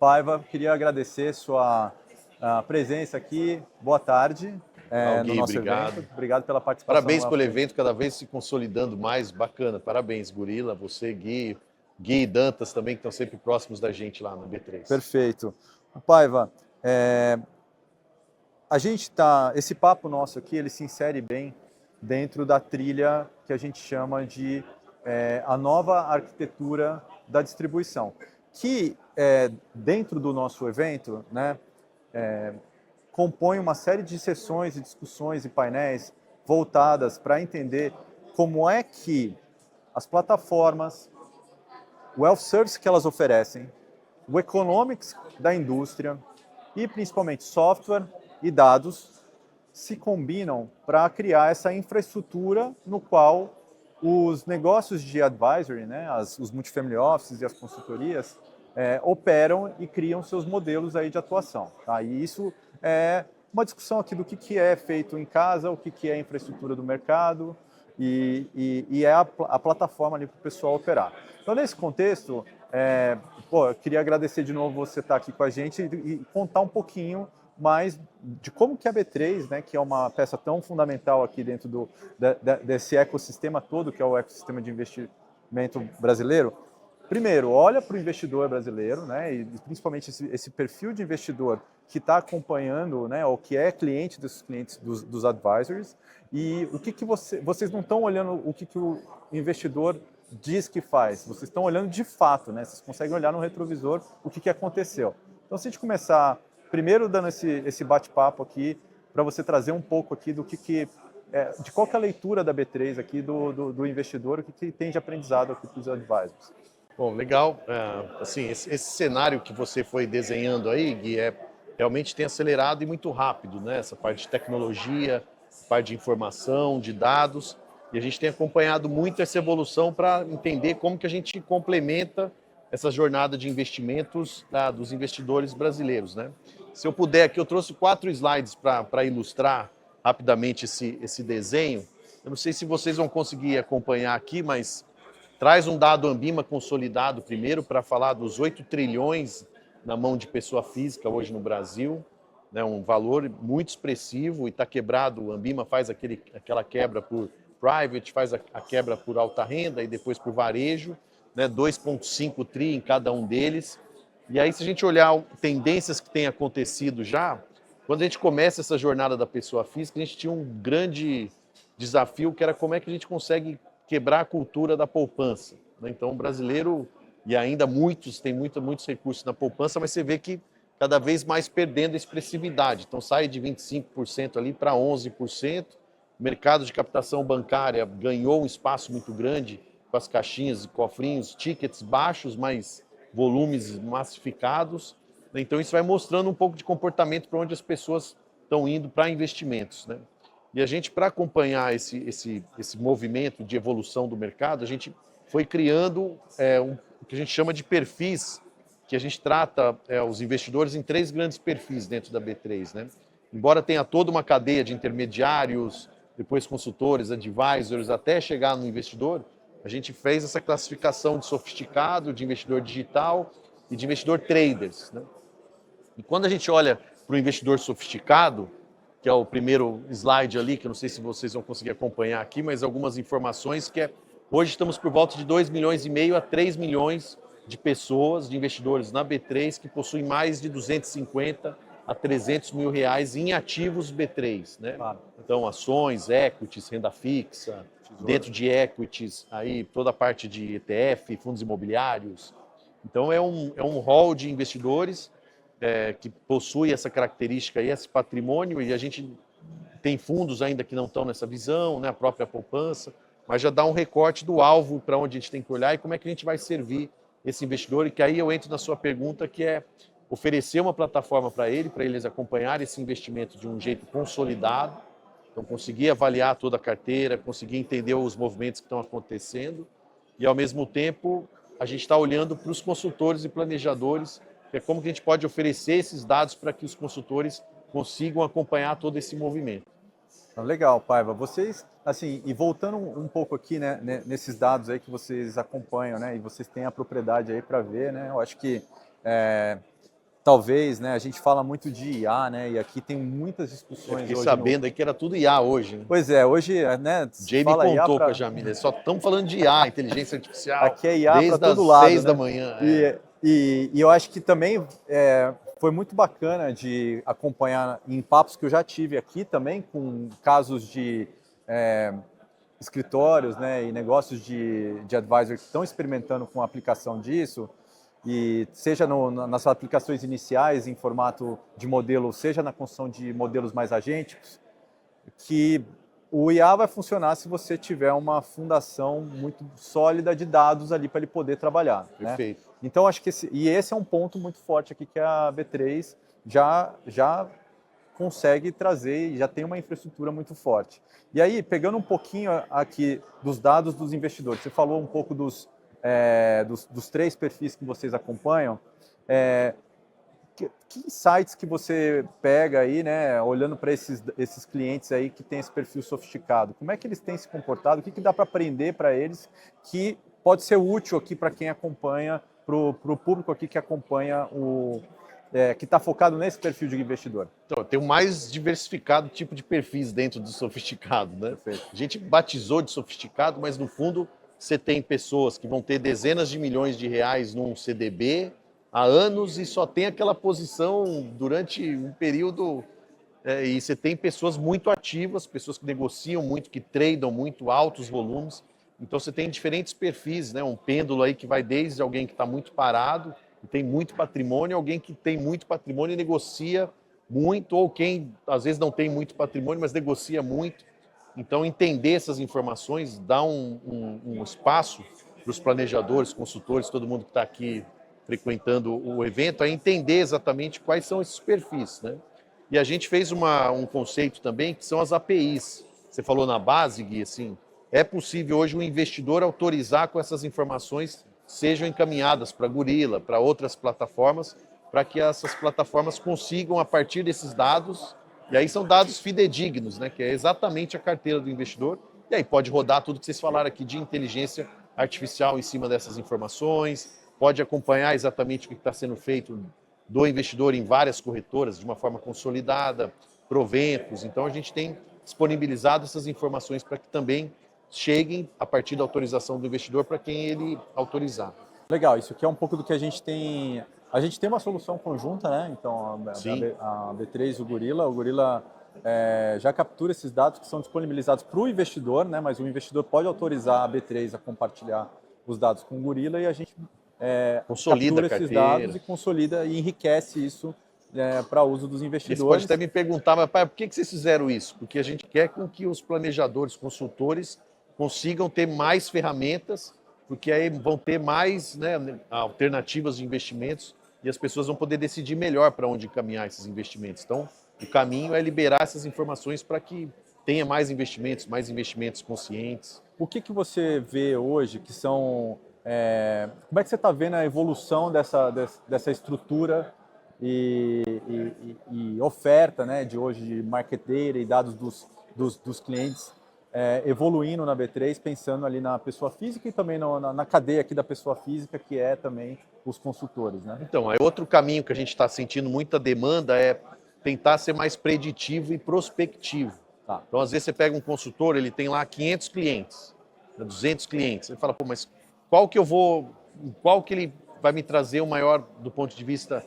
Paiva, queria agradecer sua presença aqui. Boa tarde no nosso obrigado. evento. Obrigado pela participação. Parabéns pelo evento, cada vez se consolidando mais. Bacana. Parabéns, Gurila, você, Gui e Dantas também, que estão sempre próximos da gente lá no B3. Perfeito. Paiva, esse papo nosso aqui, ele se insere bem dentro da trilha que a gente chama de a nova arquitetura da distribuição, que dentro do nosso evento, né, compõe uma série de sessões e discussões e painéis voltadas para entender como é que as plataformas, o self-service que elas oferecem, o economics da indústria e principalmente software e dados se combinam para criar essa infraestrutura no qual os negócios de advisory, né, os multifamily offices e as consultorias operam e criam seus modelos aí de atuação. Tá? E isso é uma discussão aqui do que é feito em casa, o que é a infraestrutura do mercado e é a plataforma ali para o pessoal operar. Então, nesse contexto, eu queria agradecer de novo você estar aqui com a gente e contar um pouquinho mais de como que a B3, né, que é uma peça tão fundamental aqui dentro desse ecossistema todo, que é o ecossistema de investimento brasileiro. Primeiro, olha para o investidor brasileiro, né, e principalmente esse perfil de investidor que está acompanhando, né, ou que é cliente desses clientes dos advisories, e o que vocês não estão olhando o que o investidor diz que faz, vocês estão olhando de fato, né, vocês conseguem olhar no retrovisor o que aconteceu. Então, se a gente começar primeiro dando esse bate-papo aqui, para você trazer um pouco aqui do de qual que é a leitura da B3 aqui do investidor, o que tem de aprendizado aqui para os advisors. Bom, legal. Assim, esse cenário que você foi desenhando aí, Gui, realmente tem acelerado e muito rápido, né? Essa parte de tecnologia, parte de informação, de dados, e a gente tem acompanhado muito essa evolução para entender como que a gente complementa essa jornada de investimentos dos investidores brasileiros, né? Se eu puder aqui, eu trouxe 4 slides para ilustrar rapidamente esse desenho. Eu não sei se vocês vão conseguir acompanhar aqui, mas traz um dado Ambima consolidado primeiro para falar dos 8 trilhões na mão de pessoa física hoje no Brasil, né? Um valor muito expressivo e está quebrado. O Ambima faz aquela quebra por private, faz a quebra por alta renda e depois por varejo, né? 2,5 tri em cada um deles. E aí, se a gente olhar tendências que têm acontecido já, quando a gente começa essa jornada da pessoa física, a gente tinha um grande desafio, que era como é que a gente consegue quebrar a cultura da poupança, né? Então, o brasileiro, e ainda tem muitos recursos na poupança, mas você vê que cada vez mais perdendo a expressividade. Então, sai de 25% ali para 11%. O mercado de captação bancária ganhou um espaço muito grande com as caixinhas e cofrinhos, tickets baixos, mas volumes massificados. Então, isso vai mostrando um pouco de comportamento para onde as pessoas estão indo para investimentos, né? E a gente, para acompanhar esse movimento de evolução do mercado, a gente foi criando o que a gente chama de perfis, que a gente trata os investidores em 3 grandes perfis dentro da B3, né? Embora tenha toda uma cadeia de intermediários, depois consultores, advisors, até chegar no investidor, a gente fez essa classificação de sofisticado, de investidor digital e de investidor traders, né? E quando a gente olha para o investidor sofisticado, que é o primeiro slide ali, que eu não sei se vocês vão conseguir acompanhar aqui, mas algumas informações hoje estamos por volta de 2,5 milhões a 3 milhões de pessoas, de investidores na B3, que possuem mais de 250 a 300 mil reais em ativos B3, né? Claro. Então, ações, equities, renda fixa, tesouro. Dentro de equities, aí toda a parte de ETF, fundos imobiliários. Então, é um hall de investidores que possui essa característica e esse patrimônio, e a gente tem fundos ainda que não estão nessa visão, né, a própria poupança, mas já dá um recorte do alvo para onde a gente tem que olhar e como é que a gente vai servir esse investidor, e que aí eu entro na sua pergunta, que é oferecer uma plataforma para eles acompanharem esse investimento de um jeito consolidado, então conseguir avaliar toda a carteira, conseguir entender os movimentos que estão acontecendo, e ao mesmo tempo a gente está olhando para os consultores e planejadores, que é como que a gente pode oferecer esses dados para que os consultores consigam acompanhar todo esse movimento. Legal, Paiva. Vocês, assim, e voltando um pouco aqui, né, nesses dados aí que vocês acompanham, né, e vocês têm a propriedade aí para ver, né, eu acho que talvez, né, a gente fala muito de IA, né, e aqui tem muitas Eu discussões fiquei hoje sabendo aí que era tudo IA hoje, né? Pois é, hoje, né, se Jamie fala IA contou com a para... Jamila, só estamos falando de IA, inteligência artificial, Aqui é IA para desde as todo lado, 6 da né? manhã. E eu acho que também foi muito bacana de acompanhar em papos que eu já tive aqui também, com casos de é, escritórios, né, e negócios de advisor que estão experimentando com a aplicação disso, e seja nas aplicações iniciais em formato de modelo, seja na construção de modelos mais agênticos, que o IA vai funcionar se você tiver uma fundação muito sólida de dados ali para ele poder trabalhar, né? Perfeito. Então acho que esse é um ponto muito forte aqui que a B3 já consegue trazer e já tem uma infraestrutura muito forte. E aí, pegando um pouquinho aqui dos dados dos investidores, você falou um pouco dos 3 perfis que vocês acompanham. Que insights que você pega aí, né, olhando para esses clientes aí que têm esse perfil sofisticado? Como é que eles têm se comportado? O que dá para aprender para eles que pode ser útil aqui para quem acompanha, para o público aqui que acompanha que está focado nesse perfil de investidor? Então, tem o mais diversificado tipo de perfis dentro do sofisticado, né? Perfeito. A gente batizou de sofisticado, mas no fundo você tem pessoas que vão ter dezenas de milhões de reais num CDB há anos e só tem aquela posição durante um período. E você tem pessoas muito ativas, pessoas que negociam muito, que tradam muito, altos volumes. Então você tem diferentes perfis, né? Um pêndulo aí que vai desde alguém que está muito parado e tem muito patrimônio, alguém que tem muito patrimônio e negocia muito, ou quem às vezes não tem muito patrimônio, mas negocia muito. Então entender essas informações dá um espaço para os planejadores, consultores, todo mundo que está aqui frequentando o evento, a entender exatamente quais são esses perfis, né? E a gente fez um conceito também, que são as APIs. Você falou na base, Gui, assim, é possível hoje o investidor autorizar com essas informações sejam encaminhadas para Gorilla, para outras plataformas, para que essas plataformas consigam, a partir desses dados, e aí são dados fidedignos, né, que é exatamente a carteira do investidor, e aí pode rodar tudo que vocês falaram aqui de inteligência artificial em cima dessas informações, pode acompanhar exatamente o que está sendo feito do investidor em várias corretoras de uma forma consolidada, proventos. Então a gente tem disponibilizado essas informações para que também cheguem a partir da autorização do investidor para quem ele autorizar. Legal, isso aqui é um pouco do que a gente tem. A gente tem uma solução conjunta, né? Então Sim. a B3 e o Gorilla já captura esses dados que são disponibilizados para o investidor, né? Mas o investidor pode autorizar a B3 a compartilhar os dados com o Gorilla e a gente Consolida captura a esses carteira. dados e consolida e enriquece isso para uso dos E você investidores. pode até me perguntar, mas pai, por que vocês fizeram isso? Porque a gente quer com que os planejadores, consultores consigam ter mais ferramentas, porque aí vão ter mais, né, alternativas de investimentos e as pessoas vão poder decidir melhor para onde caminhar esses investimentos. Então, o caminho é liberar essas informações para que tenha mais investimentos conscientes. O que você vê hoje que são... como é que você está vendo a evolução dessa estrutura e oferta, né, de hoje de market data e dados dos clientes evoluindo na B3, pensando ali na pessoa física e também na cadeia aqui da pessoa física, que é também os consultores, né? Então, aí outro caminho que a gente está sentindo muita demanda é tentar ser mais preditivo e prospectivo. Tá. Então, às vezes você pega um consultor, ele tem lá 500 clientes, 200 clientes, ele fala, pô, mas qual que ele vai me trazer o maior do ponto de vista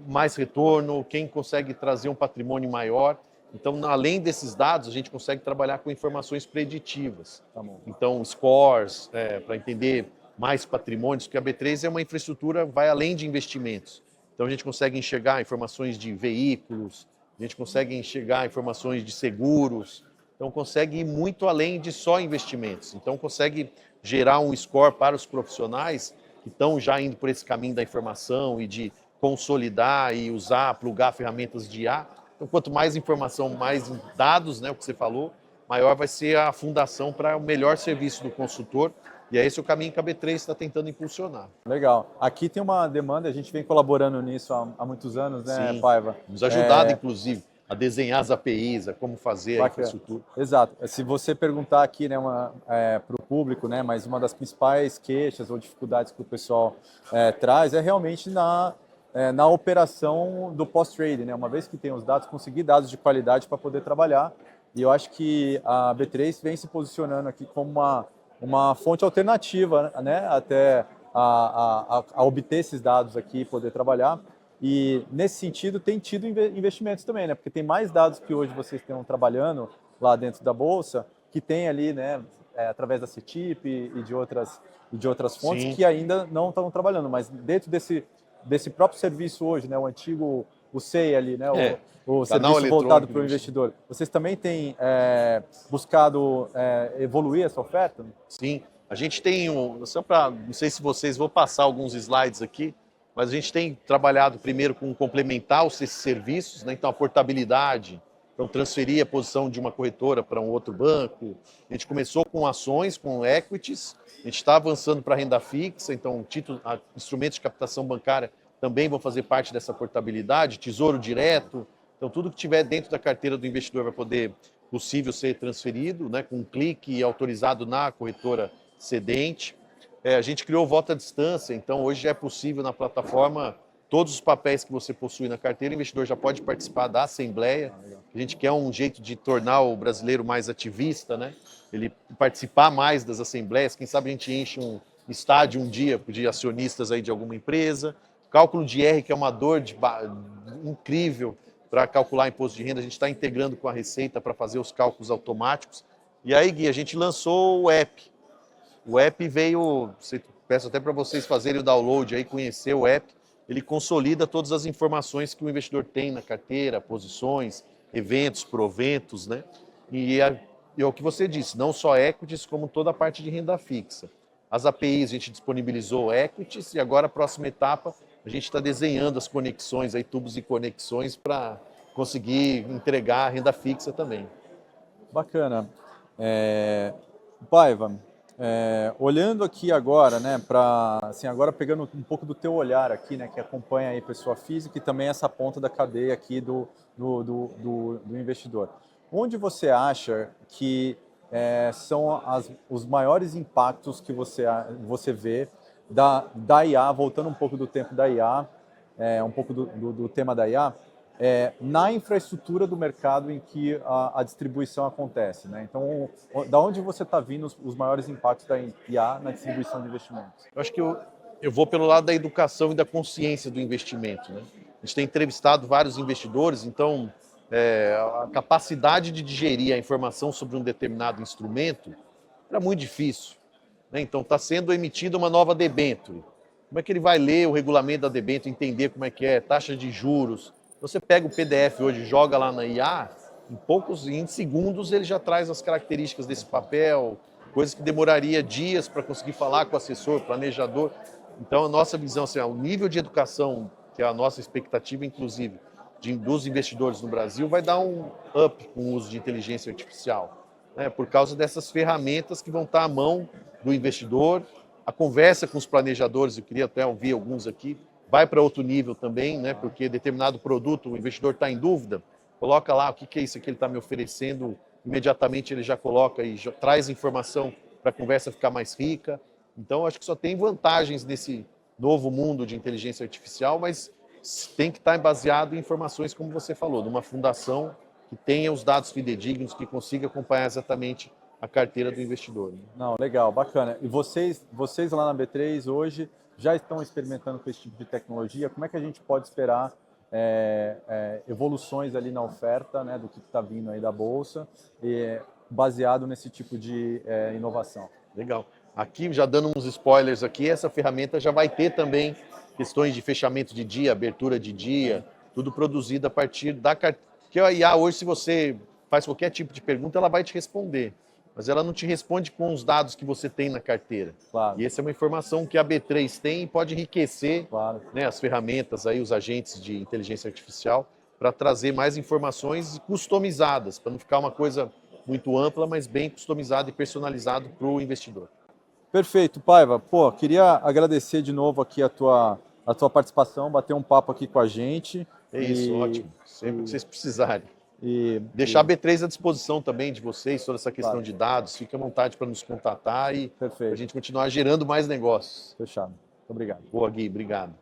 mais retorno, quem consegue trazer um patrimônio maior? Então, além desses dados, a gente consegue trabalhar com informações preditivas. Tá bom. Então, scores, para entender mais patrimônios, porque a B3 é uma infraestrutura, vai além de investimentos. Então, a gente consegue enxergar informações de veículos, a gente consegue enxergar informações de seguros, então consegue ir muito além de só investimentos. Então, consegue gerar um score para os profissionais que estão já indo por esse caminho da informação e de consolidar e usar, plugar ferramentas de IA. Então, quanto mais informação, mais dados, né, o que você falou, maior vai ser a fundação para o melhor serviço do consultor. E é esse o caminho que a B3 está tentando impulsionar. Legal. Aqui tem uma demanda, a gente vem colaborando nisso há muitos anos, né, Sim, Paiva? nos ajudado, inclusive, a desenhar as APIs, a como fazer a infraestrutura. Exato. Se você perguntar aqui, né, para o público, né, mas uma das principais queixas ou dificuldades que o pessoal traz é realmente na operação do post-trade, né? Uma vez que tem os dados, conseguir dados de qualidade para poder trabalhar. E eu acho que a B3 vem se posicionando aqui como uma fonte alternativa, né? Até a obter esses dados aqui e poder trabalhar. E nesse sentido tem tido investimentos também, né? Porque tem mais dados que hoje vocês estão trabalhando lá dentro da bolsa, que tem ali, né, através da CETIP e de outras fontes, Sim. que ainda não estão trabalhando, mas dentro desse próprio serviço hoje, né, o antigo, o SEI ali, né, o Canal serviço voltado eletrônico para o investidor, vocês também têm buscado evoluir essa oferta? Sim, a gente tem só para, não sei se vocês, vou passar alguns slides aqui, mas a gente tem trabalhado primeiro com complementar esses serviços, né? Então a portabilidade, então transferir a posição de uma corretora para um outro banco. A gente começou com ações, com equities, a gente está avançando para renda fixa, então instrumentos de captação bancária também vão fazer parte dessa portabilidade, tesouro direto, então tudo que tiver dentro da carteira do investidor vai poder possível ser transferido, né, com um clique e autorizado na corretora cedente. A gente criou o voto à distância, então hoje já é possível na plataforma, todos os papéis que você possui na carteira, o investidor já pode participar da assembleia. A gente quer um jeito de tornar o brasileiro mais ativista, né? Ele participar mais das assembleias, quem sabe a gente enche um estádio um dia de acionistas aí de alguma empresa. Cálculo de R, que é uma dor incrível para calcular imposto de renda, a gente está integrando com a Receita para fazer os cálculos automáticos. E aí, Gui, a gente lançou o app. O app veio, peço até para vocês fazerem o download aí, conhecer o app. Ele consolida todas as informações que o investidor tem na carteira, posições, eventos, proventos, né? E é o que você disse, não só equities, como toda a parte de renda fixa. As APIs a gente disponibilizou equities e agora a próxima etapa a gente está desenhando as conexões, aí, tubos e conexões para conseguir entregar a renda fixa também. Bacana. Paiva, olhando aqui agora, né, assim, agora pegando um pouco do teu olhar aqui, né, que acompanha aí pessoa física e também essa ponta da cadeia aqui do investidor. Onde você acha que são os maiores impactos que você vê da IA, voltando um pouco do tempo da IA, um pouco do tema da IA, na infraestrutura do mercado em que a distribuição acontece, né? Então, da onde você está vindo os maiores impactos da IA na distribuição de investimentos? Eu acho que eu vou pelo lado da educação e da consciência do investimento, né? A gente tem entrevistado vários investidores, então a capacidade de digerir a informação sobre um determinado instrumento era muito difícil, né? Então está sendo emitida uma nova debênture. Como é que ele vai ler o regulamento da debênture, entender como é que é, taxa de juros? Você pega o PDF hoje, joga lá na IA, em segundos ele já traz as características desse papel, coisas que demoraria dias para conseguir falar com o assessor, planejador. Então a nossa visão, assim, o nível de educação, que é a nossa expectativa, inclusive, dos investidores no Brasil, vai dar um up com o uso de inteligência artificial, né? Por causa dessas ferramentas que vão estar à mão do investidor. A conversa com os planejadores, eu queria até ouvir alguns aqui, vai para outro nível também, né? Porque determinado produto, o investidor está em dúvida, coloca lá o que é isso que ele está me oferecendo, imediatamente ele já coloca e já traz informação para a conversa ficar mais rica. Então, acho que só tem vantagens nesse novo mundo de inteligência artificial, mas tem que estar baseado em informações, como você falou, de uma fundação que tenha os dados fidedignos, que consiga acompanhar exatamente a carteira do investidor. Não, legal, bacana. E vocês lá na B3 hoje já estão experimentando com esse tipo de tecnologia? Como é que a gente pode esperar evoluções ali na oferta, né, do que está vindo aí da Bolsa, baseado nesse tipo de inovação? Legal. Aqui, já dando uns spoilers aqui, essa ferramenta já vai ter também questões de fechamento de dia, abertura de dia, tudo produzido a partir da carteira. Porque a IA hoje, se você faz qualquer tipo de pergunta, ela vai te responder, mas ela não te responde com os dados que você tem na carteira. Claro. E essa é uma informação que a B3 tem e pode enriquecer, claro, né, as ferramentas, aí, os agentes de inteligência artificial, para trazer mais informações customizadas, para não ficar uma coisa muito ampla, mas bem customizado e personalizado para o investidor. Perfeito, Paiva. Pô, queria agradecer de novo aqui a tua participação, bater um papo aqui com a gente. É isso, ótimo. Sempre que vocês precisarem. Deixar a B3 à disposição também de vocês, toda essa questão de dados. Fique à vontade para nos contatar e a gente continuar gerando mais negócios. Fechado. Muito obrigado. Boa, Gui. Obrigado.